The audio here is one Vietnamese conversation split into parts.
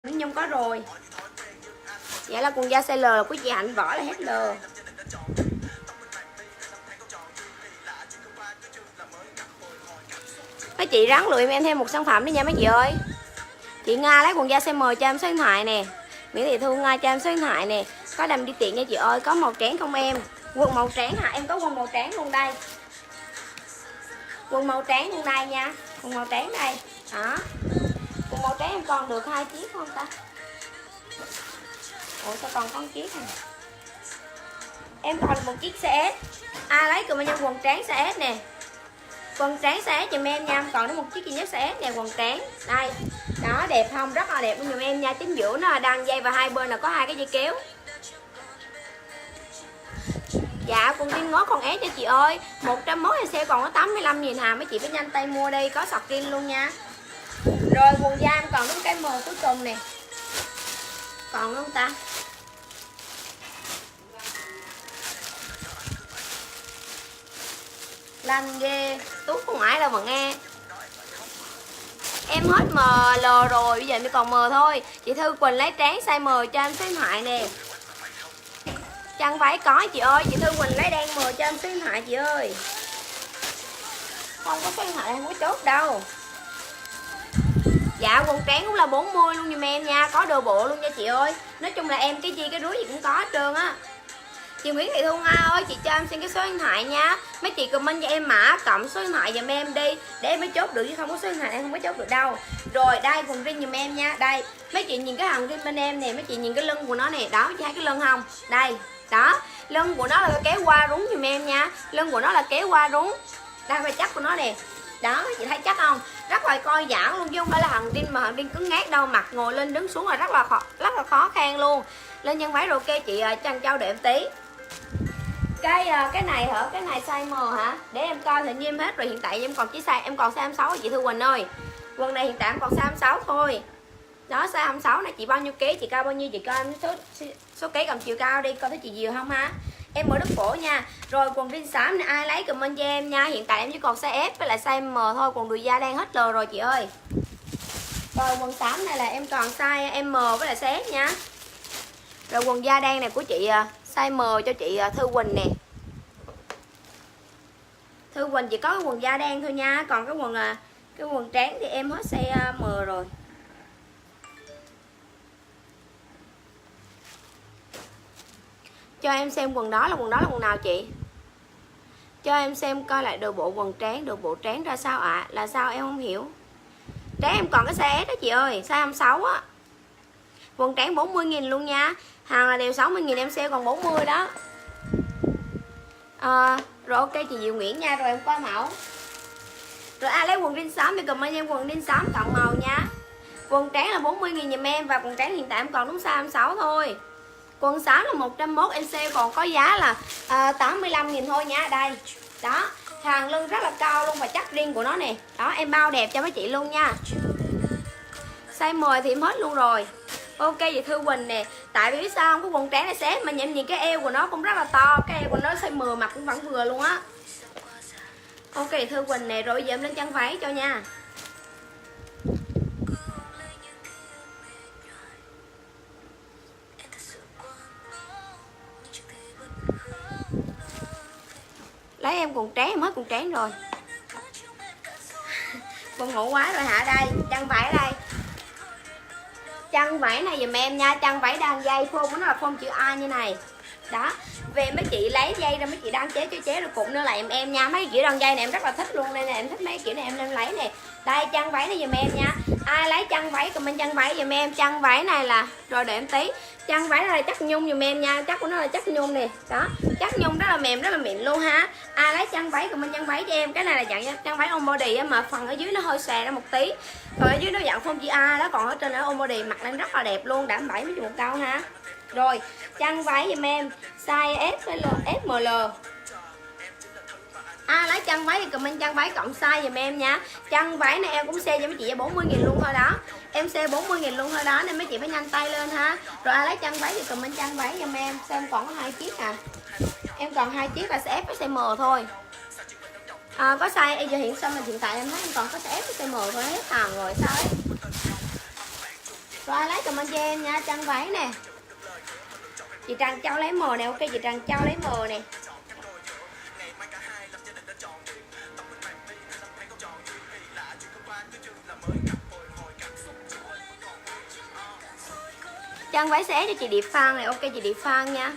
Nhung có rồi. Vậy là quần da size L là của chị Hạnh, vỏ là hết L. Mấy chị ráng lụi em thêm một sản phẩm đi nha mấy chị ơi. Chị Nga lấy quần da size M cho em số điện thoại nè. Nguyễn Thị Thu Nga cho em số điện thoại nè. Có đầm đi tiện nha chị ơi. Có màu trắng không em? Quần màu trắng hả? Em có quần màu trắng luôn đây. Quần màu trắng luôn đây nha. Quần màu trắng đây. Đó. Quần màu trắng em còn được 2 chiếc không ta? Ủa sao còn con chiếc này? Em còn được một chiếc CS. Ai lấy comment quần trắng CS nè. Quần trắng CS giùm em nha. Còn có một chiếc duy nhất CS nè, quần trắng. Đây. Đó, đẹp không? Rất là đẹp luôn giùm em nha. Chính giữa nó là đăng dây và hai bên là có hai cái dây kéo. Dạ, quần jean ngó con ép cho chị ơi. 101 em sẽ còn có 85.000 hà. Mấy chị phải nhanh tay mua đi, có sọt jean luôn nha. Rồi quần da em còn đúng cái mờ cuối cùng nè. Còn không ta? Lanh ghê, Tú không ngoại đâu mà nghe. Em hết ML rồi, bây giờ mới còn M thôi. Chị Thư Quỳnh lấy tráng size M cho em số điện thoại nè. Chân váy có chị ơi, chị Thư Quỳnh lấy đen M cho em số điện thoại chị ơi. Không có số điện thoại không có chốt đâu. Dạ quần trắng cũng là 40 luôn giùm em nha, có đồ bộ luôn nha chị ơi. Nói chung là em cái chi cái rúi gì cũng có hết trơn á. Chị Nguyễn Thị Thu Nga ơi, chị cho em xin cái số điện thoại nha. Mấy chị comment cho em mã cộng số điện thoại giùm em đi, để em mới chốt được, chứ không có số điện thoại em không có chốt được đâu. Rồi đây quần jean giùm em nha. Đây, mấy chị nhìn cái hàng jean bên em nè, mấy chị nhìn cái lưng của nó nè, đó chị thấy cái lưng không? Đây, đó, lưng của nó là kéo qua rúng giùm em nha. Lưng của nó là kéo qua rúng. Đây phải chắc của nó nè. Đó, mấy chị thấy chắc không? Rất là coi giãn luôn chứ không phải là hàng jean mà hàng jean cứng ngát đâu, mặc ngồi lên đứng xuống là rất là khó khăn luôn. Lên chân váy rồi kê chị Trân Châu đợi em tí. Cái này hả? Cái này size M hả? Để em coi thì như em hết rồi, hiện tại em còn chỉ size em còn size 26 chị Thư Quỳnh ơi. Quần này hiện tại em còn size 26 thôi. Đó, size 26 này chị bao nhiêu ký, chị cao bao nhiêu, chị coi em số ký cầm chiều cao đi, coi thấy chị nhiều không ha. Em mở đất cổ nha. Rồi quần jean xám này ai lấy comment cho em nha. Hiện tại em chỉ còn size S với lại size M thôi, quần đùi da đang hết L rồi chị ơi. Rồi quần xám này là em còn size M với lại size S nha. Rồi quần da đen này của chị size M cho chị Thư Quỳnh nè. Thư Quỳnh chỉ có cái quần da đen thôi nha, còn cái quần trắng thì em hết size M rồi. Cho em xem quần đó là quần nào chị? Cho em xem coi lại đồ bộ quần tráng, đồ bộ tráng ra sao ạ? Là sao em không hiểu. Tráng em còn cái size S đó chị ơi, size 26 á. Quần tráng 40.000 luôn nha. Hàng là đều 60.000, em sale còn 40 đó. Rồi ok chị Diệu Nguyễn nha, rồi em coi mẫu. Rồi ai lấy quần jean xám thì comment em quần jean xám cộng màu nha. Quần tráng là 40.000 giùm em, và quần tráng hiện tại em còn đúng size 26 thôi. Quần xám là 101, em sale còn có giá là 85.000 thôi nha. Đây, đó, hàng lưng rất là cao luôn và chắc riêng của nó nè. Đó, em bao đẹp cho mấy chị luôn nha. Size 10 thì em hết luôn rồi. Ok chị Thư Quỳnh nè. Tại vì biết sao không, cái quần tráng này xếp mà em nhìn cái eo của nó cũng rất là to. Cái eo của nó size 10 mặc cũng vẫn vừa luôn á. Ok chị Thư Quỳnh nè. Rồi giờ em lên chân váy cho nha. Lấy em quần tráng, em hết quần tráng rồi. Quần ngủ quá rồi hả? Đây, chân váy đây. Chân váy này dùm em nha. Chân váy đan dây, phông của nó là phông chữ A như này. Đó, về mấy chị lấy dây ra, mấy chị đan chế rồi cụm nữa là em nha. Mấy kiểu đan dây này em rất là thích luôn. Đây nè, em thích mấy kiểu này em nên lấy nè. Đây, chân váy này dùm em nha. Ai lấy chân váy comment chân váy dùm em. Chân váy này là, rồi để em tí. Chân váy này là chắc nhung dùm em nha. Chắc của nó là chắc nhung nè. Đó, chắc nhung rất là mịn luôn ha. Ai lấy chân váy comment chân váy cho em. Cái này là dạng chân váy on body á, mà phần ở dưới nó hơi xòe ra một tí. Còn ở dưới nó dạng phông chữ A đó, còn ở trên ở on body mặc lên rất là đẹp luôn, đảm 70 triệu một cao ha. Rồi, chân váy giùm em size S với L, SML. Lấy chân váy thì comment chân váy cộng size giùm em nha. Chân váy này em cũng sale cho mấy chị 40.000 luôn thôi đó. Em sale 40.000 luôn thôi đó, nên mấy chị phải nhanh tay lên ha. Rồi ai lấy chân váy thì comment chân váy giùm em. Xem còn có 2 chiếc à. Em còn 2 chiếc là size S với size M thôi. Có size giờ hiện tại em thấy em còn có size S với size M thôi, hết hàng rồi sao ấy. Rồi ai lấy comment cho em nha, chân váy nè. Chị Trần Châu lấy mờ nè, ok chị Trần Châu lấy mờ nè. Chân váy xé cho chị Điệp Phan này, ok chị Điệp Phan nha.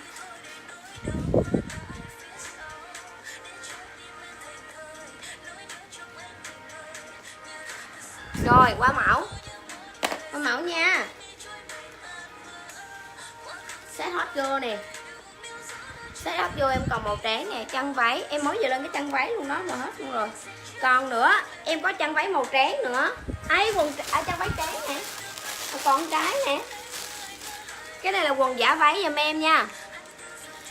Rồi qua mẫu. Qua mẫu nha. Set hot girl nè. Set hot girl em còn màu trắng nè, chân váy em mới vừa lên cái chân váy luôn đó mà hết luôn rồi. Còn nữa, em có chân váy màu trắng nữa. Ấy quần chân váy trắng nè. Còn cái nè. Cái này là quần giả váy giùm em nha.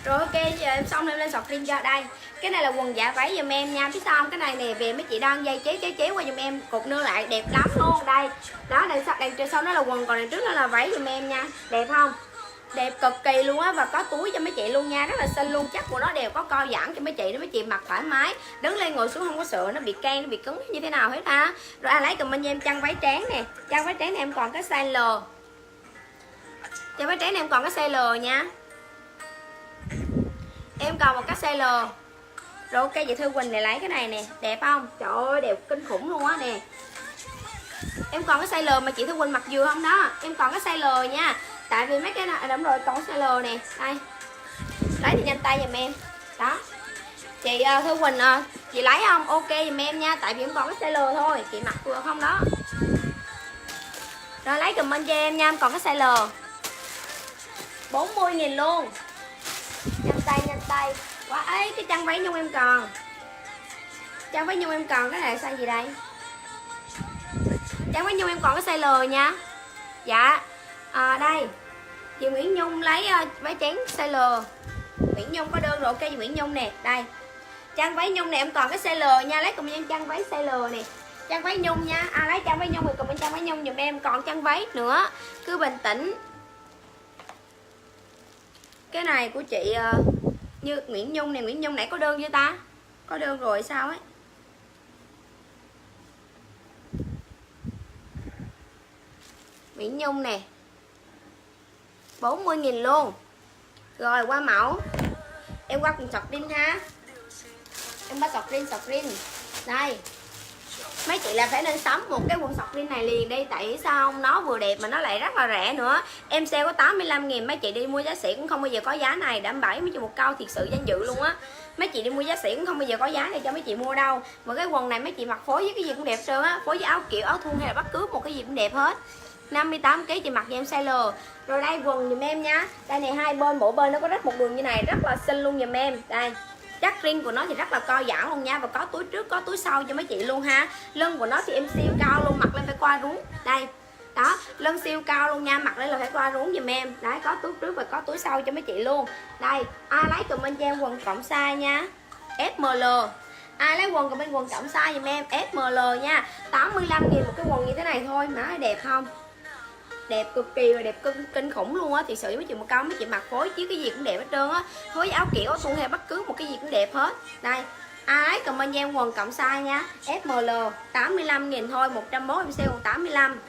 Rồi ok, giờ em xong em lên sọt riêng cho đây. Cái này là quần giả váy giùm em nha. Biết sao không? Cái này nè, về mấy chị đang dây chế qua giùm em, cột nơ lại đẹp lắm luôn. Đây. Đó, đằng trên sau nó là quần, còn đằng trước nó là váy giùm em nha. Đẹp không? Đẹp cực kỳ luôn á, và có túi cho mấy chị luôn nha, rất là xinh luôn. Chắc của nó đều có co giãn cho mấy chị, để mấy chị mặc thoải mái, đứng lên ngồi xuống không có sợ nó bị can, nó bị cứng như thế nào hết ha. Rồi ai lấy comment cho em chân váy trắng nè. Chân váy trắng này em còn cái size L. Chân váy trắng này em còn cái size L nha. Em còn một cái size L. Rồi ok chị Thư Quỳnh này lấy cái này nè, đẹp không? Trời ơi đẹp kinh khủng luôn á nè. Em còn cái size L mà chị Thư Quỳnh mặc vừa không đó. Em còn cái size L nha. Tại vì mấy cái này đúng rồi, còn size L nè. Đây. Lấy thì nhanh tay giùm em. Đó. Chị Thư Quỳnh chị lấy không? Ok giùm em nha, tại vì em còn cái size L thôi, chị mặc vừa không đó. Rồi lấy comment cho em nha, em còn cái size L. 40.000 luôn. Nhanh tay. Quá ấy, cái chân váy nhung em còn. Chân váy nhung em còn, cái này size gì đây? Chân váy nhung em còn cái size L nha. Dạ. Đây. Chị Nguyễn Nhung lấy váy trắng size L. Nguyễn Nhung có đơn rồi, ok chị Nguyễn Nhung nè. Đây. Chân váy nhung này em còn cái size L nha, lấy cùng em chân váy size L nè. Chân váy nhung nha. Lấy chân váy nhung thì cùng em chân váy nhung giùm em, còn chân váy nữa. Cứ bình tĩnh. Cái này của chị như Nguyễn Nhung này, Nguyễn Nhung nãy có đơn chưa ta? Có đơn rồi sao ấy? Nguyễn Nhung nè. 40.000 luôn. Rồi qua mẫu. Em qua cùng sọt đinh ha. Em bắt sọt rin. Đây. Mấy chị là phải nên sắm một cái quần sọt rin này liền đi. Tại vì sao không? Nó vừa đẹp mà nó lại rất là rẻ nữa. Em sale có 85.000. Mấy chị đi mua giá sỉ cũng không bao giờ có giá này. Đảm bảo mấy chị một câu thiệt sự danh dự luôn á. Mấy chị đi mua giá sỉ cũng không bao giờ có giá này cho mấy chị mua đâu. Mà cái quần này mấy chị mặc phối với cái gì cũng đẹp trơn á. Phối với áo kiểu, áo thun hay là bất cứ một cái gì cũng đẹp hết. 58kg chị mặc cho em size L. Rồi đây quần giùm em nha. Đây này, hai bên, mỗi bên nó có rách một đường như này, rất là xinh luôn giùm em. Đây. Chắc rin của nó thì rất là co giãn luôn nha, và có túi trước có túi sau cho mấy chị luôn ha. Lưng của nó thì em siêu cao luôn, mặc lên phải qua rúng. Đây. Đó, lưng siêu cao luôn nha, mặc lên là phải qua rúng giùm em. Đấy, có túi trước và có túi sau cho mấy chị luôn. Đây, ai lấy comment cho em quần cộng size nha. SML. Ai lấy quần comment quần cộng size giùm em, SML nha. 85.000 một cái quần như thế này thôi, má đẹp không? Đẹp cực kỳ và đẹp kinh khủng luôn á. Thì sự mấy chị một câu mấy chị mặc phối chứ cái gì cũng đẹp hết trơn á. Phối áo kiểu, áo thun hay bất cứ một cái gì cũng đẹp hết. Đây, ai comment em quần cộng size nha. SML 85.000 thôi, 101 em sale còn 85.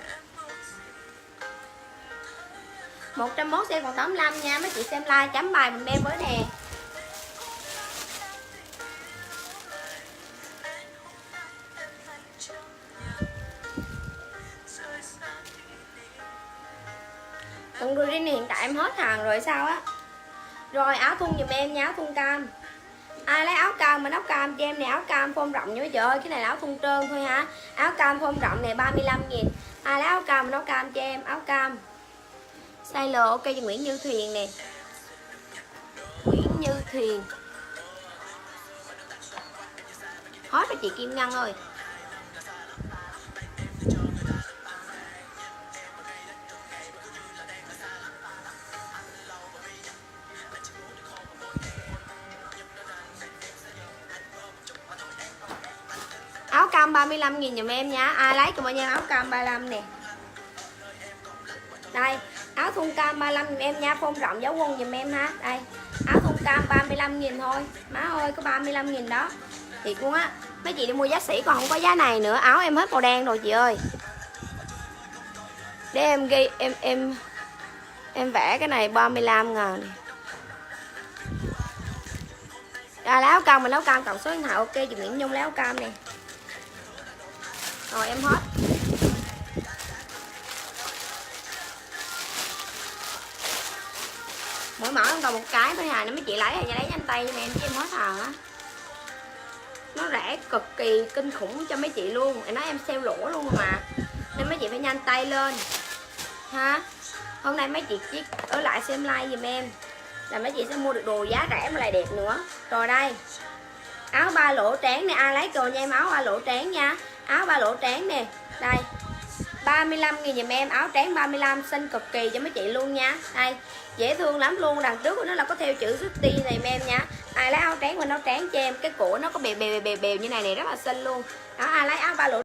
101 sale còn 85 nha. Mấy chị xem like chấm bài mình em với nè. Còn đôi rin hiện tại em hết hàng rồi sao á. Rồi áo thun giùm em nha, áo thun cam. Ai lấy áo cam, mình áo cam cho em nè, áo cam phông rộng nha mấy chị ơi. Cái này là áo thun trơn thôi ha. Áo cam phông rộng này 35.000. Ai lấy áo cam, mình áo cam cho em, áo cam size L, ok cho Nguyễn Như Thuyền nè. Nguyễn Như Thuyền. Hết rồi chị Kim Ngân ơi. Áo cam 35.000 dùm em nha. Ai lấy cho mọi nhân áo cam 35 nè. Đây, áo thun cam 35 dùm em nha, phông rộng giáo quân dùm em ha. Đây, áo thun cam 35.000 thôi. Má ơi, có 35.000 đó. Thiệt luôn á. Mấy chị đi mua giá sỉ còn không có giá này nữa. Áo em hết màu đen rồi chị ơi. Đi Để em ghi em vẽ cái này 35.000 này. Rồi áo cam mình áo cam cộng số điện thoại ok chị Nguyễn Nhung lấy áo cam nè. Rồi em hết. Mỗi mẫu em còn một cái thôi hà, nó mấy chị lấy thì lấy nhanh tay cho em chứ em hết hàng á. Nó rẻ cực kỳ kinh khủng cho mấy chị luôn. Em nói em sale lỗ luôn mà. Nên mấy chị phải nhanh tay lên ha. Hôm nay mấy chị chỉ ở lại xem like giùm em là mấy chị sẽ mua được đồ giá rẻ mà lại đẹp nữa. Rồi đây, áo 3 lỗ trán nè, ai lấy cầu nha em, áo 3 lỗ trán nha. Áo 3 lỗ trán nè. Đây 35.000 giùm em, áo trán 35 xinh cực kỳ cho mấy chị luôn nha. Đây, dễ thương lắm luôn, đằng trước của nó là có theo chữ Suti này em nha. Ai lấy áo trán mình áo trán cho em, cái cổ nó có bèo như này này rất là xinh luôn. Đó, ai lấy áo 3 lỗ